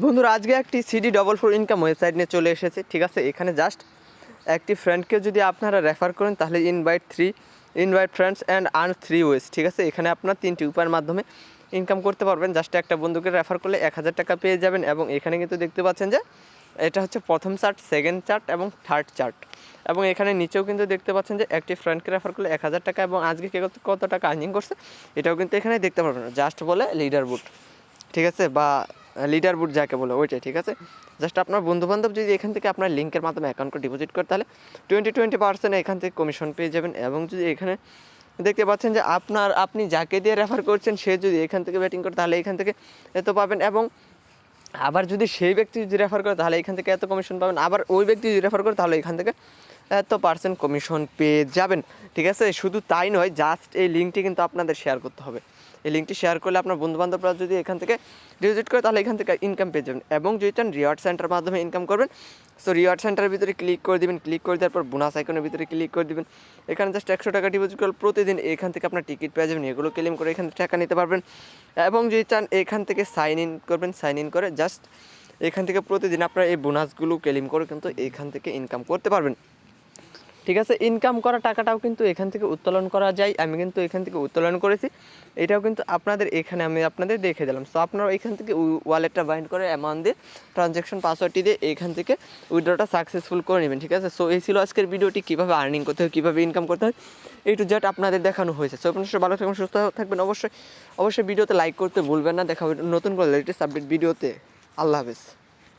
বন্ধুরা আজকে একটি CD44 ইনকাম ওয়েবসাইট নিয়ে চলে এসেছে। ঠিক আছে, এখানে জাস্ট একটি ফ্রেন্ডকে যদি আপনারা রেফার করেন তাহলে invite friends and earn 3 ways. ঠিক আছে, এখানে আপনার 3টি উপায়ের মাধ্যমে ইনকাম করতে পারবেন। জাস্ট একটা বন্ধুকে রেফার করলে 1000 টাকা পেয়ে যাবেন। এবং এখানে কিন্তু দেখতে পাচ্ছেন যে এটা হচ্ছে প্রথম চার্ট, সেকেন্ড চার্ট এবং থার্ড চার্ট। এবং এখানে নিচেও কিন্তু দেখতে পাচ্ছেন যে একটি ফ্রেন্ডকে রেফার করলে 1000 টাকা এবং আজকে কে কত টাকা আর্নিং করছে এটাও কিন্তু এখানে দেখতে পারবেন। জাস্ট বলে লিডার বুট, ঠিক আছে, বা লিডার বুট যাকে বলে ওইটাই। ঠিক আছে, জাস্ট আপনার বন্ধুবান্ধব যদি এখান থেকে আপনার লিঙ্কের মাধ্যমে অ্যাকাউন্ট করে ডিপোজিট করে তাহলে 20% এখান থেকে কমিশন পেয়ে যাবেন। এবং যদি এখানে দেখতে পাচ্ছেন যে আপনি যাকে দিয়ে রেফার করছেন সে যদি এখান থেকে ব্যাটিং করে তাহলে এখান থেকে এত পাবেন। এবং আবার যদি সেই ব্যক্তি যদি রেফার করে তাহলে এখান থেকে এত কমিশন পাবেন। আবার ওই ব্যক্তি যদি রেফার করে তাহলে এখান থেকে এত পার্সেন্ট কমিশন পেয়ে যাবেন। ঠিক আছে, শুধু তাই নয়, জাস্ট এই লিঙ্কটি কিন্তু আপনাদের শেয়ার করতে হবে। এই লিঙ্কটি শেয়ার করলে আপনার বন্ধুবান্ধবরা যদি এখান থেকে ডিপোজিট করে তাহলে এখান থেকে ইনকাম পেয়ে যাবেন। এবং যদি চান রিওয়ার্ড সেন্টারের মাধ্যমে ইনকাম করবেন, সো রিওয়ার্ড সেন্টারের ভিতরে ক্লিক করে দেবেন। ক্লিক করে দেওয়ার পর বোনাস আইকনের ভিতরে ক্লিক করে দেবেন। এখানে জাস্ট 100 টাকা ডিপোজিট করলে প্রতিদিন এখান থেকে আপনার টিকিট পেয়ে যাবেন। এগুলো ক্লেম করে এখান থেকে টাকা নিতে পারবেন। এবং যদি চান এখান থেকে সাইন ইন করবেন। সাইন ইন করে জাস্ট এখান থেকে প্রতিদিন আপনারা এই বোনাসগুলো ক্লেম করে কিন্তু এখান থেকে ইনকাম করতে পারবেন। ঠিক আছে, ইনকাম করা টাকাটাও কিন্তু এখান থেকে উত্তোলন করা যায়। আমি কিন্তু এখান থেকে উত্তোলন করেছি, এটাও কিন্তু আপনাদের এখানে আমি আপনাদের দেখে দিলাম। সো আপনারা এখান থেকে ওয়ালেটটা বাইন্ড করে অ্যামাউন্ট দিয়ে ট্রানজ্যাকশন পাসওয়ার্ডটি দিয়ে এখান থেকে উইথড্রটা সাকসেসফুল করে নেবেন। ঠিক আছে, সো এই ছিল আজকের ভিডিওটি, কীভাবে আর্নিং করতে হয়, কীভাবে ইনকাম করতে হয়, এই টু জেড আপনাদের দেখানো হয়েছে। সো আপনারা ভালো থাকবেন, সুস্থ থাকবেন। অবশ্যই ভিডিওতে লাইক করতে ভুলবেন না। দেখা হবে নতুন করে লেটেস্ট আপডেট ভিডিওতে। আল্লাহ হাফেজ।